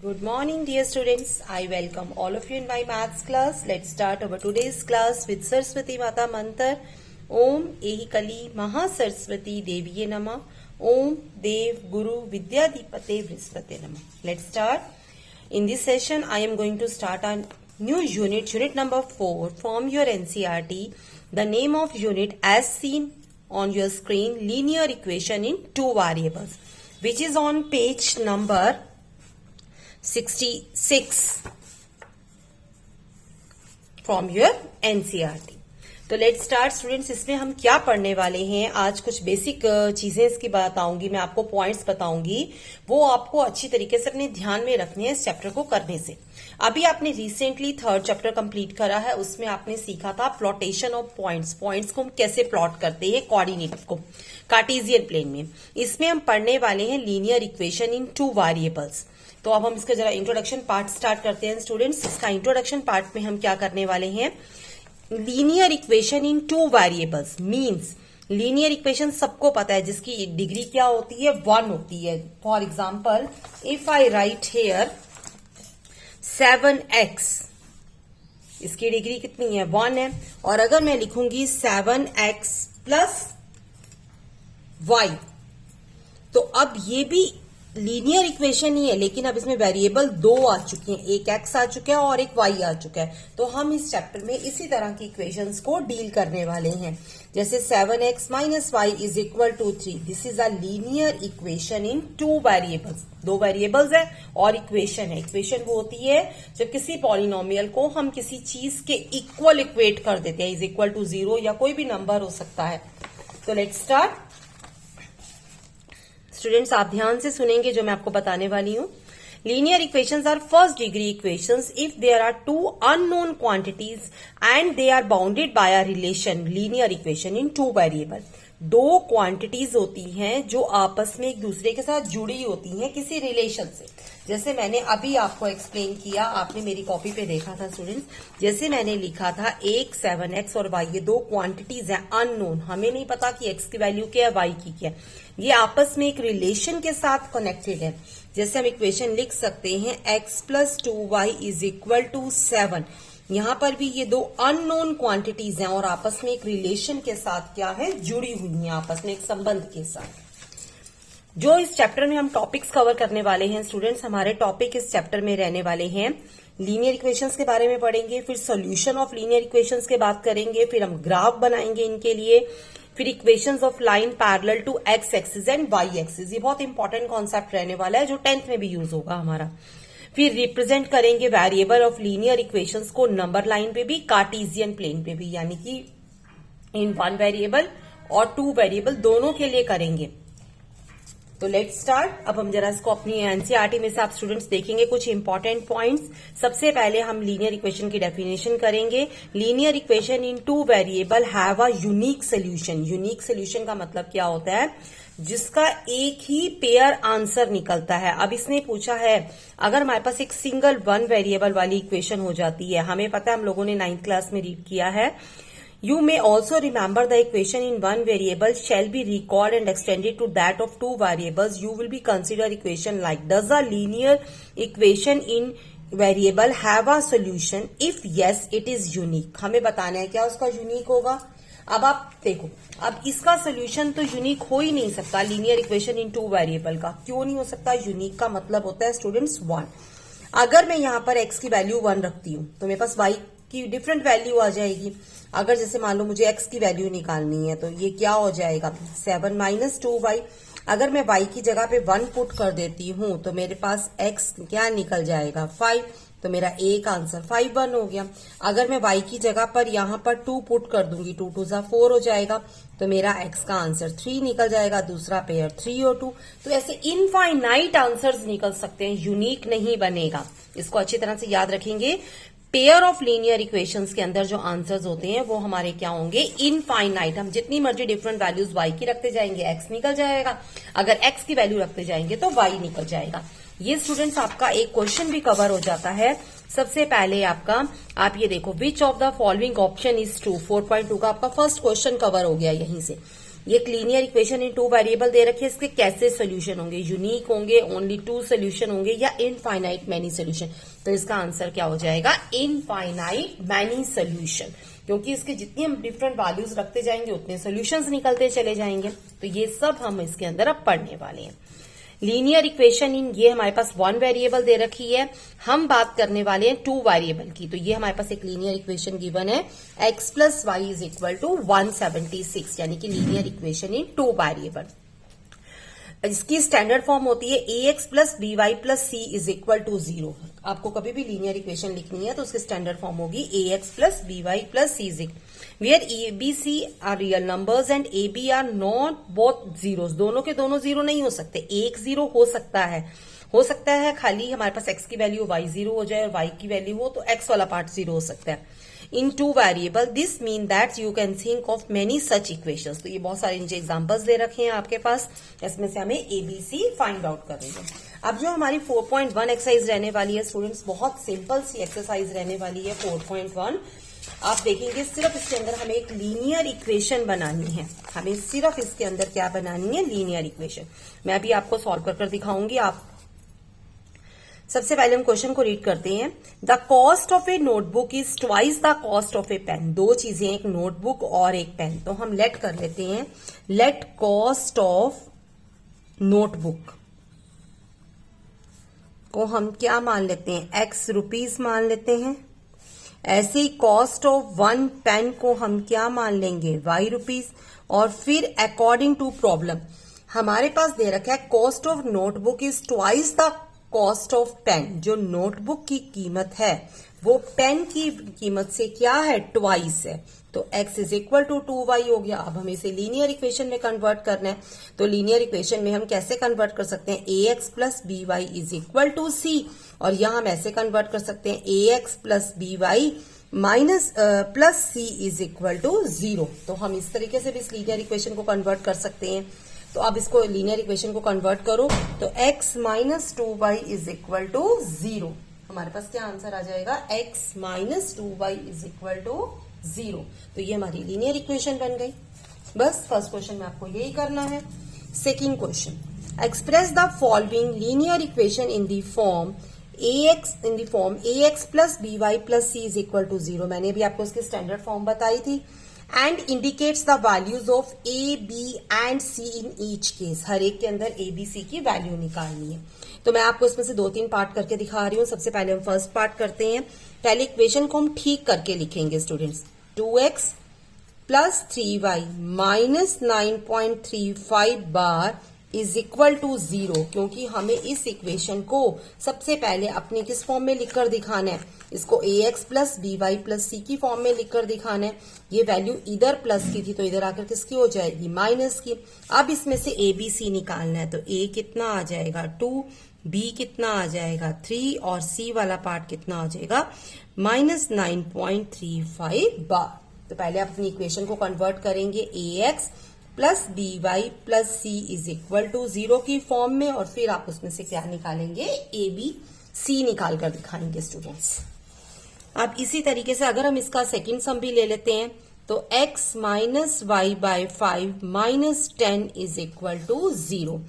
Good morning, dear students. I welcome all of you in my maths class. Let's start our today's class with Saraswati Mata Mantra. Om Ehi Kali Maha Saraswati Deviye Namah. Om Dev Guru Vidyadipate Vrispate Namah. Let's start. In this session, I am going to start a new unit number 4 from your NCERT. The name of unit as seen on your screen, linear equation in two variables, which is on page number 66 from your NCERT. तो let's start students. इसमें हम क्या पढ़ने वाले हैं, आज कुछ basic चीजें इसकी बताऊंगी, मैं आपको पॉइंट्स बताऊंगी, वो आपको अच्छी तरीके से अपने ध्यान में रखनी है इस चैप्टर को करने से. अभी आपने रिसेंटली थर्ड चैप्टर कंप्लीट करा है, उसमें आपने सीखा था प्लॉटेशन ऑफ पॉइंट्स. पॉइंट्स को हम कैसे प्लॉट करते हैं कोऑर्डिनेट को कार्टेशियन प्लेन में. इसमें हम पढ़ने वाले हैं linear equation in two variables. तो अब हम इसका जरा इंट्रोडक्शन पार्ट स्टार्ट करते हैं स्टूडेंट्स. इसका इंट्रोडक्शन पार्ट में हम क्या करने वाले हैं, linear equation in two variables means linear equation सबको पता है जिसकी डिग्री क्या होती है, 1 होती है. For example, if I write here 7x, इसकी डिग्री कितनी है, 1 है. और अगर मैं लिखूंगी 7x प्लस y, तो अब ये भी लीनियर इक्वेशन ही है, लेकिन अब इसमें वेरिएबल 2 आ चुके हैं, एक x आ चुका है और एक y आ चुका है. तो हम इस चैप्टर में इसी तरह की इक्वेशंस को डील करने वाले हैं. जैसे 7x minus y is equal to 3. This is a linear equation in two variables. 2 variables है और इक्वेशन है. इक्वेशन वो होती है जब किसी पॉलिनोमियल को हम किसी चीज के इक्वल इक्वेट कर देते हैं, इज इक्वल टू 0 या कोई भी नंबर हो सकता है. तो लेट्स स्टार्ट. स्टूडेंट्स, आप ध्यान से सुनेंगे जो मैं आपको बताने वाली हूं. Linear equations are first degree equations if there are two unknown quantities and they are bounded by a relation. Linear equation in two variable, 2 quantities होती हैं जो आपस में एक दूसरे के साथ जुड़ी होती हैं किसी रिलेशन से. जैसे मैंने अभी आपको एक्सप्लेन किया, आपने मेरी कॉपी पे देखा था स्टूडेंट्स. जैसे मैंने लिखा था एक 7x और y, ये 2 क्वांटिटीज हैं अननोन, हमें नहीं पता कि x की वैल्यू क्या है, y की क्या है. ये आपस में एक रिलेशन के साथ कनेक्टेड है. जैसे हम इक्वेशन लिख सकते हैं x plus 2y is equal to 7. यहां पर भी ये 2 अननोन क्वांटिटीज हैं और आपस में एक रिलेशन के साथ क्या है, जुड़ी हुई हैं, आपस में एक संबंध के साथ. जो इस चैप्टर में हम टॉपिक्स कवर करने वाले हैं स्टूडेंट्स, हमारे टॉपिक इस चैप्टर में रहने वाले हैं. लीनियर इक्वेशंस के बारे में पढ़ेंगे, फिर सॉल्यूशन ऑफ लीनियर इक्वेशंस के बात करेंगे, फिर हम ग्राफ बनाएंगे इनके लिए, फिर equations of line parallel to x axis and y axis. ये बहुत इंपॉर्टेंट कॉन्सेप्ट रहने वाला है जो 10th में भी यूज होगा हमारा. फिर रिप्रेजेंट करेंगे वेरिएबल ऑफ लीनियर इक्वेशंस को नंबर लाइन पे भी, कार्टेशियन प्लेन पे भी, यानी कि इन 1 वेरिएबल और 2 वेरिएबल दोनों के लिए करेंगे. तो लेट्स स्टार्ट. अब हम जरा इसको अपनी एनसीईआरटी में से आप स्टूडेंट्स देखेंगे कुछ इंपॉर्टेंट पॉइंट्स. सबसे पहले हम लीनियर इक्वेशन की डेफिनेशन करेंगे. Linear equation in two variable have a unique solution. Unique solution का मतलब क्या होता है, जिसका एक ही पेयर आंसर निकलता है. अब इसने पूछा है, अगर हमारे पास एक सिंगल 1 वेरिएबल वाली इक्वेशन हो जाती है, हमें पता है, हम लोगों ने 9th क्लास में रीड किया है, You may also remember the equation in 1 variable shall be recalled and extended to that of 2 variables. You will be consider equation like, does a linear equation in variable have a solution? If yes, it is unique. हमें बताना है क्या उसका unique होगा. अब आप देखो, अब इसका सोल्यूशन तो यूनिक हो ही नहीं सकता linear equation in two variable का. क्यों नहीं हो सकता, यूनिक का मतलब होता है स्टूडेंट्स 1. अगर मैं यहां पर x की वैल्यू 1 रखती हूं तो मेरे पास y की डिफरेंट वैल्यू आ जाएगी. अगर जैसे मान लो मुझे x की वैल्यू निकालनी है तो ये क्या हो जाएगा, 7 माइनस 2y. अगर मैं y की जगह पे 1 पुट कर देती हूं तो मेरे पास x क्या निकल जाएगा, 5. तो मेरा एक आंसर 5 1 हो गया. अगर मैं y की जगह पर यहां पर 2 पुट कर दूंगी, 2 2 जा 4 हो जाएगा, तो मेरा x का आंसर 3 निकल जाएगा. दूसरा पेयर 3 और 2. तो ऐसे इनफाइनाइट आंसर्स निकल सकते हैं, यूनिक नहीं बनेगा. इसको अच्छी तरह से याद रखेंगे. पेयर ऑफ लीनियर इक्वेशंस के अंदर जो आंसर्स होते हैं वो हमारे क्या होंगे, इनफाइनाइट. हम जितनी मर्जी डिफरेंट वैल्यूज y की रखते जाएंगे x निकल जाएगा, अगर x की वैल्यू रखते जाएंगे तो y निकल जाएगा. ये स्टूडेंट्स आपका एक क्वेश्चन भी कवर हो जाता है. सबसे पहले आपका, आप ये देखो, which of the following option is true. 4.2 का आपका फर्स्ट क्वेश्चन कवर हो गया यहीं से. ये एक linear equation in two variable दे रखे, इसके कैसे सोल्यूशन होंगे, यूनिक होंगे, ओनली टू सोल्यूशन होंगे या इनफाइनाइट मैनी सोल्यूशन। तो इसका आंसर क्या हो जाएगा, इनफाइनाइट मैनी सोल्यूशन, क्योंकि इसके जितनी हम डिफरेंट वैल्यूज रखते जाएंगे उतने सोल्यूशंस निकलते चले जाएंगे। तो ये सब हम इसके अंदर अब पढ़ने वाले हैं। लीनियर इक्वेशन इन, ये हमारे पास वन वेरिएबल दे रखी है, हम बात करने वाले हैं टू वेरिएबल की। तो ये हमारे पास एक लीनियर इक्वेशन गिवन है, x plus y is equal to 176, यानी कि linear equation in two variable. इसकी स्टैंडर्ड फॉर्म होती है ax plus B Y plus C is equal to 0। आपको कभी भी लीनियर इक्वेशन लिखनी है तो उसकी स्टैंडर्ड फॉर्म होगी ax plus B Y plus C is where a b c are real numbers and a b are not both zeros. दोनों के दोनों जीरो नहीं हो सकते, एक जीरो हो सकता है खाली हमारे पास x की वैल्यू y जीरो हो जाए और y की वैल्यू हो तो x वाला पार्ट जीरो हो सकता है। In two variable this mean that you can think of many such equations. तो ये बहुत सारे नीचे एग्जांपल्स दे रखे हैं आपके पास, इसमें से हमें ABC फाइंड आउट करनी है। अब जो हमारी 4.1 एक्सरसाइज रहने वाली है स्टूडेंट्स, बहुत सिंपल सी एक्सरसाइज रहने वाली है 4.1। आप देखेंगे सिर्फ इसके अंदर हमें एक लीनियर इक्वेशन बनानी है, हमें सिर्फ इसके अंदर क्या बनानी है, लीनियर इक्वेशन। मैं अभी आपको सॉल्व कर दिखाऊंगी। आप सबसे पहले हम क्वेश्चन को रीड करते हैं। The cost of a notebook is twice the cost of a pen. दो चीजें, एक नोटबुक और एक पेन। तो हम लेट कर लेते हैं, लेट कॉस्ट ऑफ नोटबुक को हम क्या मान लेते हैं, x रुपीज मान लेते हैं। ऐसे ही कॉस्ट ऑफ वन पेन को हम क्या मान लेंगे, y रुपीज। और फिर अकॉर्डिंग टू प्रॉब्लम हमारे पास दे रखा है cost of notebook is twice the cost of pen. जो नोटबुक की कीमत है वो पेन की कीमत से क्या है, ट्वाइस है। तो x is equal to 2y हो गया। अब हमें इसे लीनियर इक्वेशन में कन्वर्ट करना है। तो लीनियर इक्वेशन में हम कैसे कन्वर्ट कर सकते हैं, ax plus B y is equal to c। और यहां हम ऐसे कन्वर्ट कर सकते हैं ax plus B y minus plus c is equal to 0। तो हम इस तरीके से भी इस लीनियर इक्वेशन को कन्वर्ट कर सकते हैं। तो अब इसको लीनियर इक्वेशन को कन्वर्ट करो तो x minus 2y is equal to 0। हमारे पास क्या आंसर आ जाएगा, x minus 2y is equal to 0। तो ये हमारी लीनियर इक्वेशन बन गई। बस फर्स्ट क्वेश्चन में आपको यही करना है। Second question, express the following linear equation in the form ax plus B Y plus C is equal to 0। मैंने अभी आपको इसकी स्टैंडर्ड फॉर्म बताई थी। And indicates the values of A B and C in each case. हर एक के अंदर ए बी सी की वैल्यू निकालनी है। तो मैं आपको इसमें से 2-3 पार्ट करके दिखा रही हूँ। सबसे पहले हम फर्स्ट पार्ट करते हैं। पहले इक्वेशन को हम ठीक करके लिखेंगे students. 2x plus 3y minus 9.35 बार इज इक्वल टू 0, क्योंकि हमें इस इक्वेशन को सबसे पहले अपने किस फॉर्म में लिखकर दिखाना है, इसको ax plus B Y plus C की फॉर्म में लिखकर दिखाना है। ये वैल्यू इधर प्लस की थी तो इधर आकर किसकी हो जाएगी, माइनस की। अब इसमें से a b c निकालना है। तो a कितना आ जाएगा 2, b कितना आ जाएगा 3 और c वाला पार्ट कितना आ जाएगा माइनस 9.35 बार। तो पहले आप अपनी इक्वेशन को कन्वर्ट करेंगे ax plus B Y plus C is equal to 0 की फॉर्म में, और फिर आप उसमें से क्या निकालेंगे, ए बी सी निकाल कर दिखाएंगे स्टूडेंट्स। अब इसी तरीके से अगर हम इसका सेकंड सम भी ले लेते हैं तो x minus y by 5 minus 10 is equal to 0।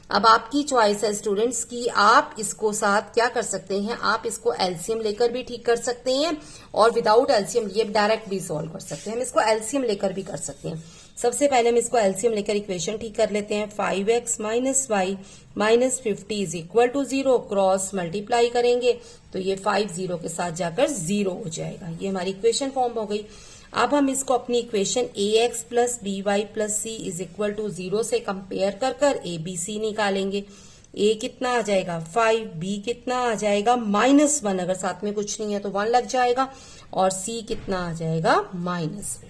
अब आपकी चॉइस है स्टूडेंट्स की आप इसको साथ क्या कर सकते हैं, आप इसको एलसीएम लेकर भी ठीक कर सकते हैं और विदाउट एलसीएम लिए डायरेक्ट भी सॉल्व कर सकते हैं। हम इसको एलसीएम लेकर भी कर सकते हैं। सबसे पहले हम इसको एलसीएम लेकर इक्वेशन ठीक कर लेते हैं। 5x minus y minus 50 is equal to 0, cross multiply करेंगे तो ये 5 0 के साथ जाकर 0 हो जाएगा। ये हमारी इक्वेशन फॉर्म हो गई। अब हम इसको अपनी equation ax plus B Y plus C is equal to 0 से कंपेयर कर कर a b c निकालेंगे। a कितना आ जाएगा 5, b कितना आ जाएगा -1, अगर साथ में कुछ नहीं है तो 1 लग जाएगा, और c कितना आ जाएगा -50।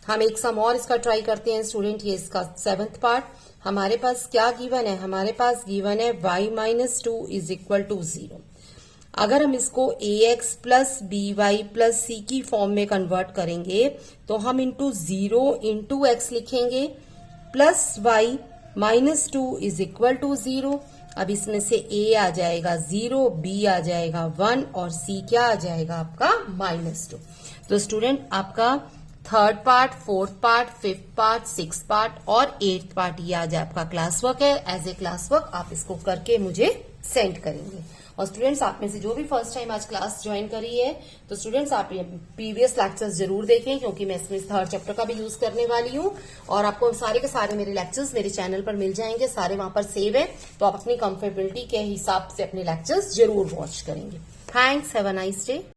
हम एक सम और इसका ट्राई करते हैं स्टूडेंट। ये इसका 7th पार्ट। हमारे पास क्या गिवन है, हमारे पास गिवन है y minus 2 is equal to 0। अगर हम इसको ax plus B Y plus C की फॉर्म में कन्वर्ट करेंगे तो हम इंटू 0 इंटू एक्स लिखेंगे plus y minus 2 is equal to 0। अब इसमें से a आ जाएगा 0, b आ जाएगा 1 और c क्या आ जाएगा आपका -2। तो स्टूडेंट आपका 3rd part, 4th part, 5th part, 6th part और 8th पार्ट। ये आज आपका क्लास वर्क है। एज ए क्लास वर्क आप इसको करके मुझे सेंड करेंगे। और स्टूडेंट्स, आप में से जो भी फर्स्ट टाइम आज क्लास ज्वाइन करी है, तो स्टूडेंट्स आप प्रीवियस लेक्चर्स जरूर देखें, क्योंकि मैं इसमें 3rd चैप्टर का भी यूज करने वाली हूँ। और आपको सारे के सारे मेरे लेक्चर्स मेरे चैनल पर मिल जाएंगे, सारे वहां पर सेव है, तो आप अपनी कंफर्टेबिलिटी के हिसाब से अपने लेक्चर्स जरूर वॉच करेंगे। Thanks, have a nice day.